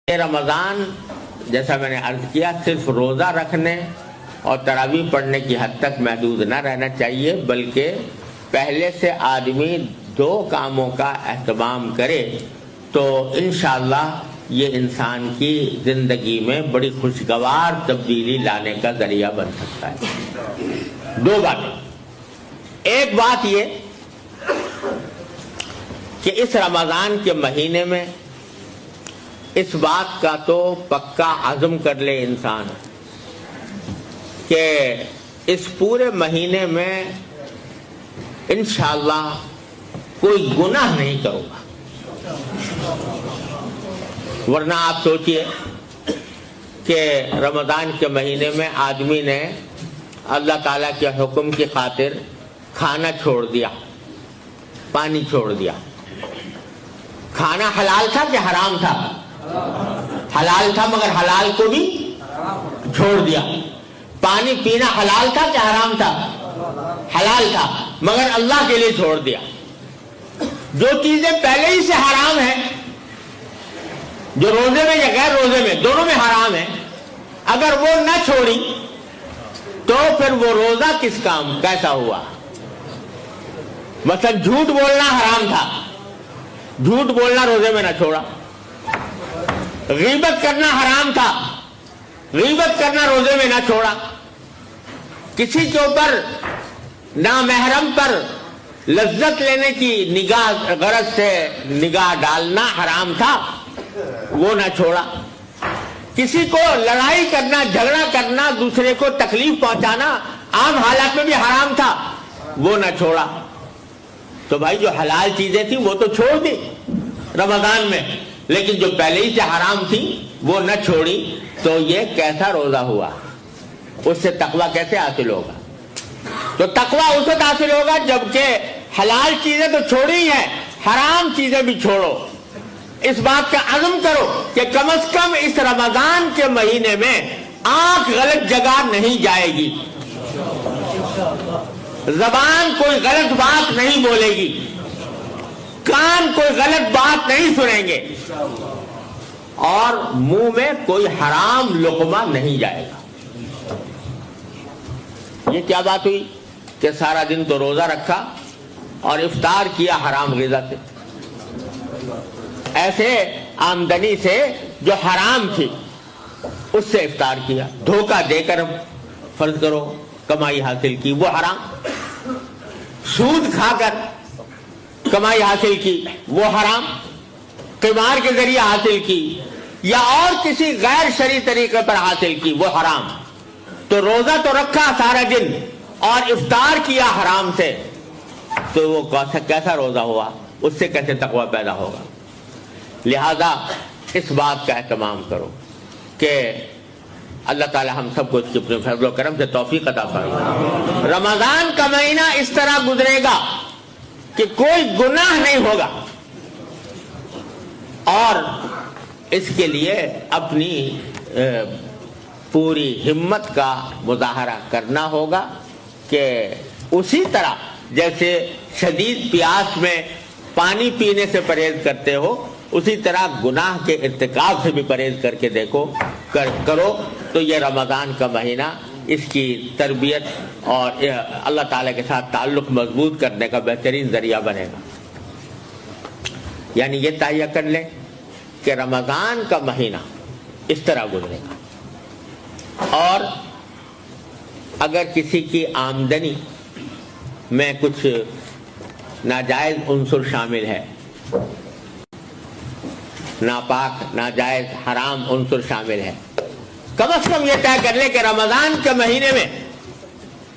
رمضان جیسا میں نے عرض کیا صرف روزہ رکھنے اور تراویح پڑھنے کی حد تک محدود نہ رہنا چاہیے، بلکہ پہلے سے آدمی دو کاموں کا اہتمام کرے تو انشاءاللہ یہ انسان کی زندگی میں بڑی خوشگوار تبدیلی لانے کا ذریعہ بن سکتا ہے۔ دو باتیں، ایک بات یہ کہ اس رمضان کے مہینے میں اس بات کا تو پکا عزم کر لے انسان کہ اس پورے مہینے میں انشاءاللہ کوئی گناہ نہیں کروں گا، ورنہ آپ سوچئے کہ رمضان کے مہینے میں آدمی نے اللہ تعالیٰ کے حکم کی خاطر کھانا چھوڑ دیا، پانی چھوڑ دیا۔ کھانا حلال تھا کہ حرام تھا؟ حلال تھا، مگر حلال کو بھی چھوڑ دیا۔ پانی پینا حلال تھا کہ حرام تھا؟ حلال تھا، مگر اللہ کے لیے چھوڑ دیا۔ جو چیزیں پہلے ہی سے حرام ہیں، جو روزے میں یا غیر روزے میں دونوں میں حرام ہیں، اگر وہ نہ چھوڑی تو پھر وہ روزہ کس کام کیسا ہوا؟ مثلا جھوٹ بولنا حرام تھا، جھوٹ بولنا روزے میں نہ چھوڑا۔ غیبت کرنا حرام تھا، غیبت کرنا روزے میں نہ چھوڑا۔ کسی کے اوپر نامحرم پر لذت لینے کی نگاہ غرض سے نگاہ ڈالنا حرام تھا، وہ نہ چھوڑا۔ کسی کو لڑائی کرنا، جھگڑا کرنا، دوسرے کو تکلیف پہنچانا عام حالات میں بھی حرام تھا، وہ نہ چھوڑا۔ تو بھائی جو حلال چیزیں تھیں وہ تو چھوڑ دی رمضان میں، لیکن جو پہلے ہی سے حرام تھی وہ نہ چھوڑی، تو یہ کیسا روزہ ہوا؟ اس سے تقویٰ کیسے حاصل ہوگا؟ تو تقویٰ اس وقت حاصل ہوگا جبکہ حلال چیزیں تو چھوڑی ہیں، حرام چیزیں بھی چھوڑو۔ اس بات کا عزم کرو کہ کم از کم اس رمضان کے مہینے میں آنکھ غلط جگہ نہیں جائے گی، زبان کوئی غلط بات نہیں بولے گی، کان کوئی غلط بات نہیں سنیں گے، اور منہ میں کوئی حرام لقمہ نہیں جائے گا۔ یہ کیا بات ہوئی کہ سارا دن تو روزہ رکھا اور افطار کیا حرام غذا سے، ایسے آمدنی سے جو حرام تھی اس سے افطار کیا، دھوکہ دے کر فرض کرو کمائی حاصل کی، وہ حرام۔ سود کھا کر کمائی حاصل کی، وہ حرام۔ قمار کے ذریعے حاصل کی یا اور کسی غیر شرعی طریقے پر حاصل کی، وہ حرام۔ تو روزہ تو رکھا سارا دن اور افطار کیا حرام سے، تو وہ کیسا روزہ ہوا؟ اس سے کیسے تقویٰ پیدا ہوگا؟ لہذا اس بات کا اہتمام کرو کہ اللہ تعالی ہم سب کو اس کے اپنے فضل و کرم سے توفیق عطا فرمائے۔ رمضان کا مہینہ اس طرح گزرے گا کہ کوئی گناہ نہیں ہوگا، اور اس کے لیے اپنی پوری ہمت کا مظاہرہ کرنا ہوگا کہ اسی طرح جیسے شدید پیاس میں پانی پینے سے پرہیز کرتے ہو، اسی طرح گناہ کے ارتکاب سے بھی پرہیز کر کے کرو، تو یہ رمضان کا مہینہ اس کی تربیت اور اللہ تعالیٰ کے ساتھ تعلق مضبوط کرنے کا بہترین ذریعہ بنے گا۔ یعنی یہ تہیہ کر لیں کہ رمضان کا مہینہ اس طرح گزرے گا، اور اگر کسی کی آمدنی میں کچھ ناجائز عنصر شامل ہے، ناپاک، ناجائز، حرام عنصر شامل ہے، کم از کم یہ طے کر لے کہ رمضان کے مہینے میں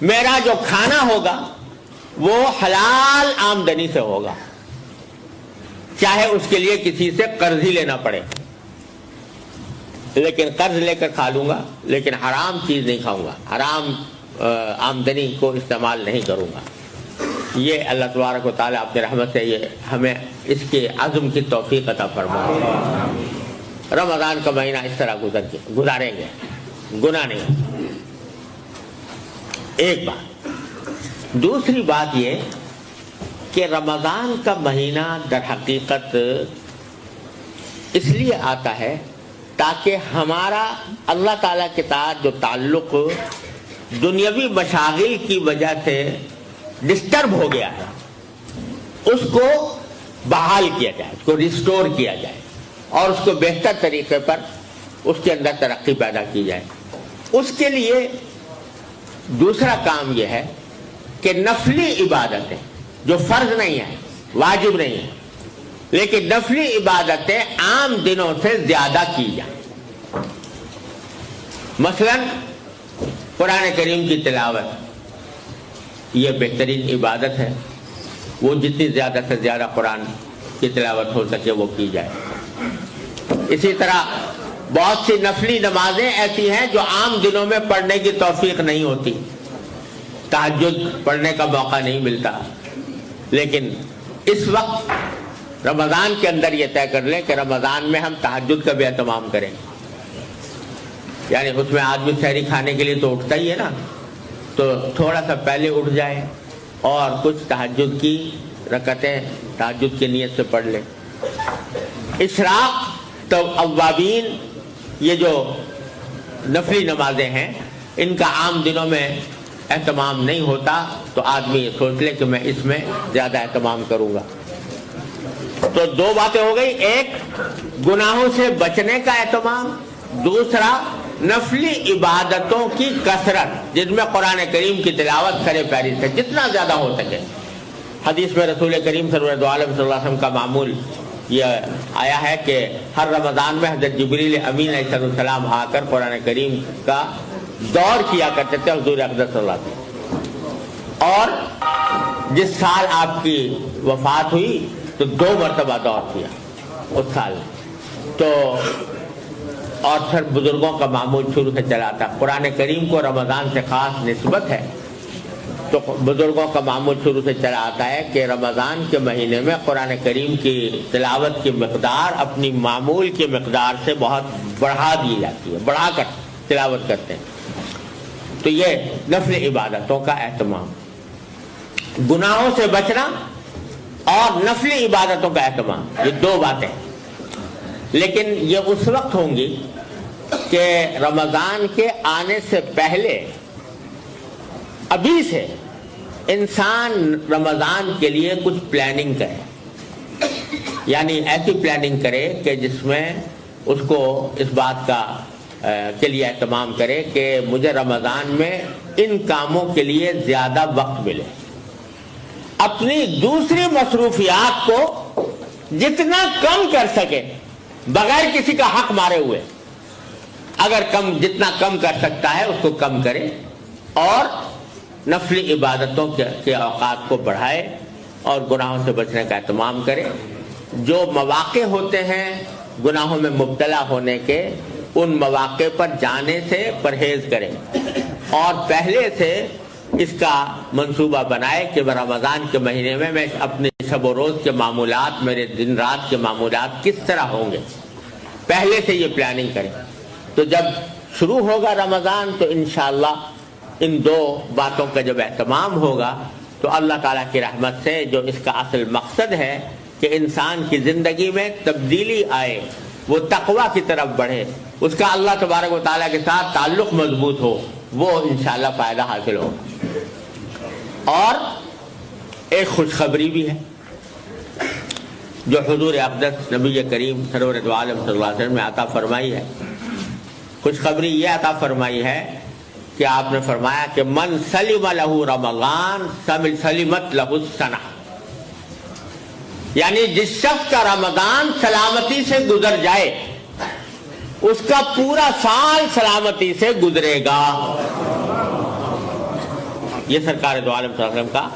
میرا جو کھانا ہوگا وہ حلال آمدنی سے ہوگا، چاہے اس کے لیے کسی سے قرض ہی لینا پڑے، لیکن قرض لے کر کھا لوں گا، لیکن حرام چیز نہیں کھاؤں گا، حرام آمدنی کو استعمال نہیں کروں گا۔ یہ اللہ تبارک و تعالیٰ اپنے رحمت سے یہ ہمیں اس کے عزم کی توفیق عطا فرمائے۔ رمضان کا مہینہ اس طرح گزاریں گے، گناہ نہیں۔ ایک بات، دوسری بات یہ کہ رمضان کا مہینہ در حقیقت اس لیے آتا ہے تاکہ ہمارا اللہ تعالیٰ کے ساتھ جو تعلق دنیاوی مشاغل کی وجہ سے ڈسٹرب ہو گیا ہے اس کو بحال کیا جائے، اس کو ریسٹور کیا جائے اور اس کو بہتر طریقے پر اس کے اندر ترقی پیدا کی جائے۔ اس کے لیے دوسرا کام یہ ہے کہ نفلی عبادتیں جو فرض نہیں ہیں، واجب نہیں ہیں، لیکن نفلی عبادتیں عام دنوں سے زیادہ کی جائیں۔ مثلا قرآن کریم کی تلاوت یہ بہترین عبادت ہے، وہ جتنی زیادہ سے زیادہ قرآن کی تلاوت ہو سکے وہ کی جائے۔ اسی طرح بہت سی نفلی نمازیں ایسی ہیں جو عام دنوں میں پڑھنے کی توفیق نہیں ہوتی، تہجد پڑھنے کا موقع نہیں ملتا، لیکن اس وقت رمضان کے اندر یہ طے کر لیں کہ رمضان میں ہم تہجد کا بھی اہتمام کریں، یعنی اس میں آدمی سحری کھانے کے لیے تو اٹھتا ہی ہے نا، تو تھوڑا سا پہلے اٹھ جائے اور کچھ تہجد کی رکعتیں تہجد کی نیت سے پڑھ لیں۔ اشراق تو اوابین یہ جو نفلی نمازیں ہیں ان کا عام دنوں میں اہتمام نہیں ہوتا، تو آدمی یہ سوچ لے کہ میں اس میں زیادہ اہتمام کروں گا۔ تو دو باتیں ہو گئی، ایک گناہوں سے بچنے کا اہتمام، دوسرا نفلی عبادتوں کی کثرت جن میں قرآن کریم کی تلاوت کھڑے پیری سے جتنا زیادہ ہو سکے۔ حدیث میں رسول کریم سرور عالم صلی اللہ علیہ وسلم کا معمول یہ آیا ہے کہ ہر رمضان میں حضرت جبریل امین علیہ السلام آ کر قرآن کریم کا دور کیا کرتے تھے حضور اقدس صلی اللہ علیہ وسلم، اور جس سال آپ کی وفات ہوئی تو 2 مرتبہ دور کیا اس سال، تو اور پھر بزرگوں کا معمول شروع سے چلا تھا۔ قرآن کریم کو رمضان سے خاص نسبت ہے، تو بزرگوں کا معمول شروع سے چلا آتا ہے کہ رمضان کے مہینے میں قرآن کریم کی تلاوت کی مقدار اپنی معمول کی مقدار سے بہت بڑھا دی جاتی ہے، بڑھا کر تلاوت کرتے ہیں۔ تو یہ نفل عبادتوں کا اہتمام، گناہوں سے بچنا اور نفل عبادتوں کا اہتمام، یہ 2 باتیں، لیکن یہ اس وقت ہوں گی کہ رمضان کے آنے سے پہلے ابھی سے انسان رمضان کے لیے کچھ پلاننگ کرے، یعنی ایسی پلاننگ کرے کہ جس میں اس کو اس بات کا کے لیے اہتمام کرے کہ مجھے رمضان میں ان کاموں کے لیے زیادہ وقت ملے، اپنی دوسری مصروفیات کو جتنا کم کر سکے بغیر کسی کا حق مارے ہوئے، اگر جتنا کم کر سکتا ہے اس کو کم کرے اور نفلی عبادتوں کے اوقات کو بڑھائے اور گناہوں سے بچنے کا اہتمام کرے۔ جو مواقع ہوتے ہیں گناہوں میں مبتلا ہونے کے، ان مواقع پر جانے سے پرہیز کرے اور پہلے سے اس کا منصوبہ بنائے کہ رمضان کے مہینے میں اپنے شب و روز کے معمولات، میرے دن رات کے معمولات کس طرح ہوں گے، پہلے سے یہ پلاننگ کریں۔ تو جب شروع ہوگا رمضان تو انشاءاللہ ان 2 باتوں کا جب اہتمام ہوگا تو اللہ تعالیٰ کی رحمت سے جو اس کا اصل مقصد ہے کہ انسان کی زندگی میں تبدیلی آئے، وہ تقوی کی طرف بڑھے، اس کا اللہ تبارک و تعالیٰ کے ساتھ تعلق مضبوط ہو، وہ انشاءاللہ فائدہ حاصل ہوگا۔ اور ایک خوشخبری بھی ہے جو حضور اقدس نبی کریم سرور دو عالم صلی اللہ علیہ وسلم نے عطا فرمائی ہے۔ خوشخبری یہ عطا فرمائی ہے کہ آپ نے فرمایا کہ من سلم لہ رمضان سلمت لہ السنہ، یعنی جس شخص کا رمضان سلامتی سے گزر جائے اس کا پورا سال سلامتی سے گزرے گا۔ یہ سرکار دو عالم صلی اللہ علیہ وسلم کا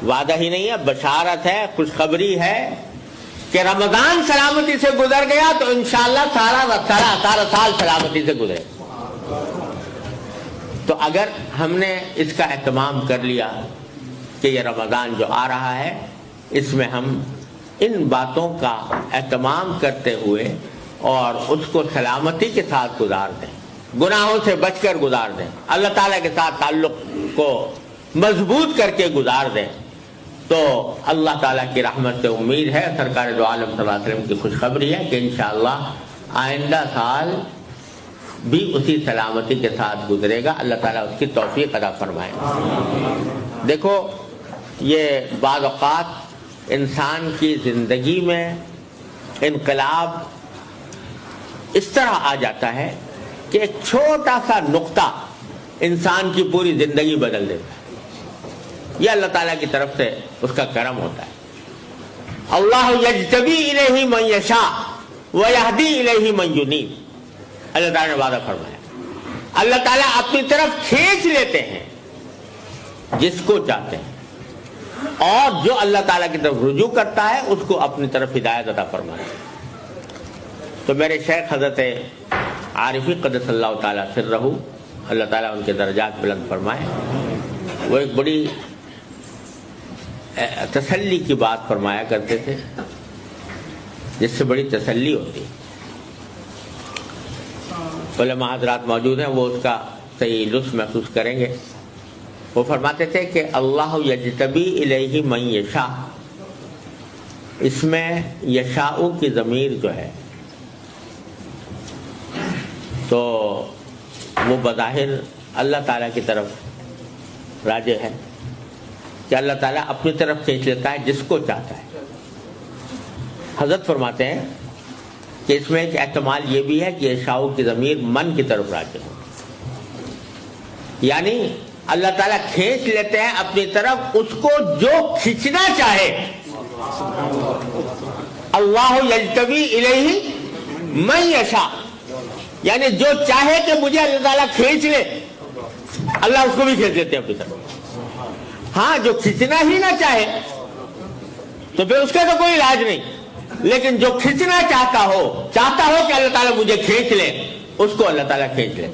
وعدہ ہی نہیں ہے، بشارت ہے، خوشخبری ہے کہ رمضان سلامتی سے گزر گیا تو انشاءاللہ سارا سال سلامتی سے گزرے۔ تو اگر ہم نے اس کا اہتمام کر لیا کہ یہ رمضان جو آ رہا ہے اس میں ہم ان باتوں کا اہتمام کرتے ہوئے اور اس کو سلامتی کے ساتھ گزار دیں، گناہوں سے بچ کر گزار دیں، اللہ تعالیٰ کے ساتھ تعلق کو مضبوط کر کے گزار دیں، تو اللہ تعالیٰ کی رحمت سے امید ہے، سرکار دو عالم صلی اللہ علیہ وسلم کی خوشخبری ہے کہ انشاءاللہ آئندہ سال بھی اسی سلامتی کے ساتھ گزرے گا. اللہ تعالیٰ اس کی توفیق عطا فرمائے. دیکھو یہ بعض اوقات انسان کی زندگی میں انقلاب اس طرح آ جاتا ہے کہ ایک چھوٹا سا نقطہ انسان کی پوری زندگی بدل دیتا ہے. یہ اللہ تعالیٰ کی طرف سے اس کا کرم ہوتا ہے. اللہ یجتبی الیہ من یشاء ویہدی الیہ من ینیب. اللہ تعالیٰ نے وعدہ فرمایا اللہ تعالیٰ اپنی طرف کھینچ لیتے ہیں جس کو چاہتے ہیں, اور جو اللہ تعالیٰ کی طرف رجوع کرتا ہے اس کو اپنی طرف ہدایت عطا فرماتے ہیں. تو میرے شیخ حضرت عارفی قدس اللہ تعالیٰ سرہ, اللہ تعالیٰ ان کے درجات بلند فرمائے, وہ ایک بڑی تسلی کی بات فرمایا کرتے تھے جس سے بڑی تسلی ہوتی. علماء حضرات موجود ہیں, وہ اس کا صحیح لطف محسوس کریں گے. وہ فرماتے تھے کہ اللہ یجتبی الیہ من یشاء, اس میں یشاء کی ضمیر جو ہے تو وہ بظاہر اللہ تعالیٰ کی طرف راجع ہے کہ اللہ تعالیٰ اپنی طرف کھینچ لیتا ہے جس کو چاہتا ہے. حضرت فرماتے ہیں کہ اس میں ایک احتمال یہ بھی ہے کہ یشاء کی ضمیر من کی طرف راجع ہو, یعنی اللہ تعالیٰ کھینچ لیتے ہیں اپنی طرف اس کو جو کھینچنا چاہے. اللہ یجتبی الیہ من یشاء, یعنی جو چاہے کہ مجھے اللہ تعالیٰ کھینچ لے, اللہ اس کو بھی کھینچ لیتے ہیں اپنی طرف. ہاں جو کھینچنا ہی نہ چاہے تو پھر اس کا تو کوئی علاج نہیں, لیکن جو کھینچنا چاہتا ہو کہ اللہ تعالیٰ مجھے کھینچ لے, اس کو اللہ تعالیٰ کھینچ لے.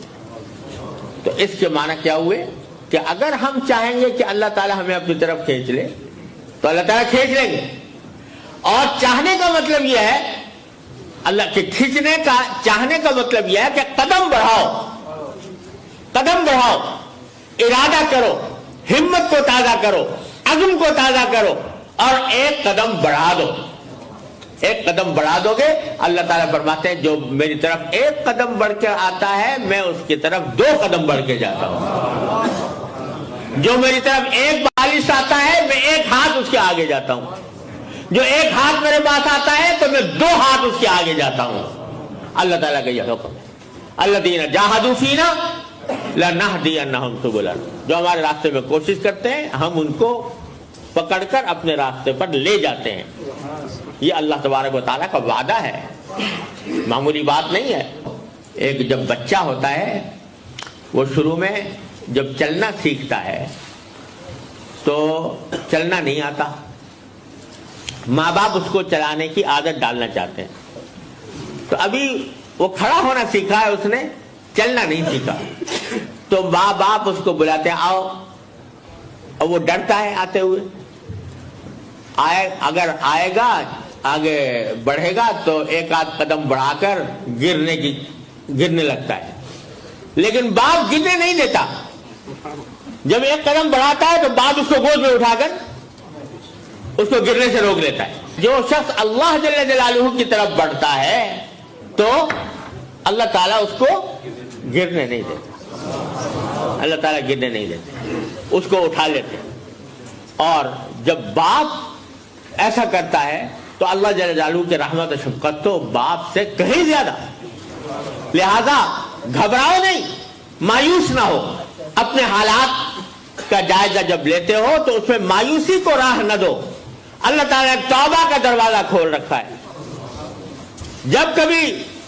تو اس کے معنی کیا ہوئے کہ اگر ہم چاہیں گے کہ اللہ تعالیٰ ہمیں اپنی طرف کھینچ لے تو اللہ تعالیٰ کھینچ لیں گے. اور چاہنے کا مطلب یہ ہے, اللہ کے کھینچنے کا چاہنے کا مطلب یہ ہے کہ قدم بڑھاؤ, ارادہ کرو, ہمت کو تازہ کرو, عزم کو تازہ کرو, اور ایک قدم بڑھا دو گے. اللہ تعالیٰ فرماتے ہیں جو میری طرف ایک قدم بڑھ کے آتا ہے میں اس کی طرف 2 قدم بڑھ کے جاتا ہوں. جو میری طرف ایک بالش آتا ہے میں 1 ہاتھ اس کے آگے جاتا ہوں. جو 1 ہاتھ میرے پاس آتا ہے تو میں 2 ہاتھ اس کے آگے جاتا ہوں. اللہ تعالیٰ کا یہ حکم ہے. الذین جاہدوا فینا لنہدینہم سبلنا, جو ہمارے راستے میں کوشش کرتے ہیں ہم ان کو پکڑ کر اپنے راستے پر لے جاتے ہیں. یہ اللہ تبارک و تعالیٰ کا وعدہ ہے, معمولی بات نہیں ہے. ایک جب بچہ ہوتا ہے وہ شروع میں جب چلنا سیکھتا ہے تو چلنا نہیں آتا, ماں باپ اس کو چلانے کی عادت ڈالنا چاہتے ہیں. تو ابھی وہ کھڑا ہونا سیکھا ہے, اس نے چلنا نہیں سیکھا, تو ماں باپ اس کو بلاتے ہیں آؤ, اور وہ ڈرتا ہے آتے ہوئے. اگر آئے گا آگے بڑھے گا تو 1 آدھ قدم بڑھا کر گرنے لگتا ہے, لیکن باپ گرنے نہیں دیتا. جب 1 قدم بڑھاتا ہے تو باپ اس کو گود میں اٹھا کر اس کو گرنے سے روک لیتا ہے. جو شخص اللہ جل جلالہ کی طرف بڑھتا ہے تو اللہ تعالیٰ اس کو گرنے نہیں دیتا, اللہ تعالیٰ گرنے نہیں دیتے, اس کو اٹھا لیتے. اور جب باپ ایسا کرتا ہے تو اللہ جل جلالہ کی رحمت و شفقت تو باپ سے کہیں زیادہ. لہذا گھبراؤ نہیں, مایوس نہ ہو, اپنے حالات کا جائزہ جب لیتے ہو تو اس میں مایوسی کو راہ نہ دو. اللہ تعالیٰ نے توبہ کا دروازہ کھول رکھا ہے. جب کبھی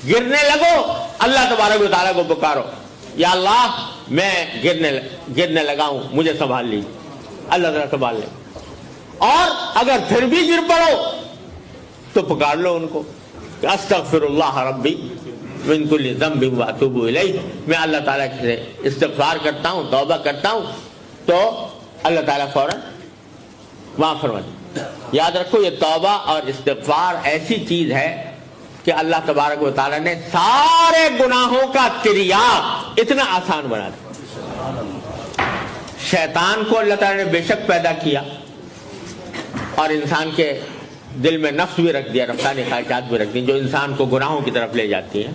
گرنے لگو اللہ تبارک و تعالیٰ کو پکارو, یا اللہ میں گرنے لگا ہوں مجھے سنبھال لیجیے, اللہ تعالیٰ سنبھال لے. اور اگر پھر بھی گر پڑو تو پکار لو ان کو, استغفر اللہ ربی من کل ذنب واتوب الیہ, میں اللہ تعالیٰ سے استغفار کرتا ہوں, توبہ کرتا ہوں, تو اللہ تعالیٰ فوراً معاف فرما دے. یاد رکھو یہ توبہ اور استغفار ایسی چیز ہے کہ اللہ تبارک و تعالیٰ نے سارے گناہوں کا تریاق اتنا آسان بنا دیا. شیطان کو اللہ تعالیٰ نے بے شک پیدا کیا اور انسان کے دل میں نفس بھی رکھ دیا، رفتانی خواہشات بھی رکھ دی جو انسان کو گناہوں کی طرف لے جاتی ہیں.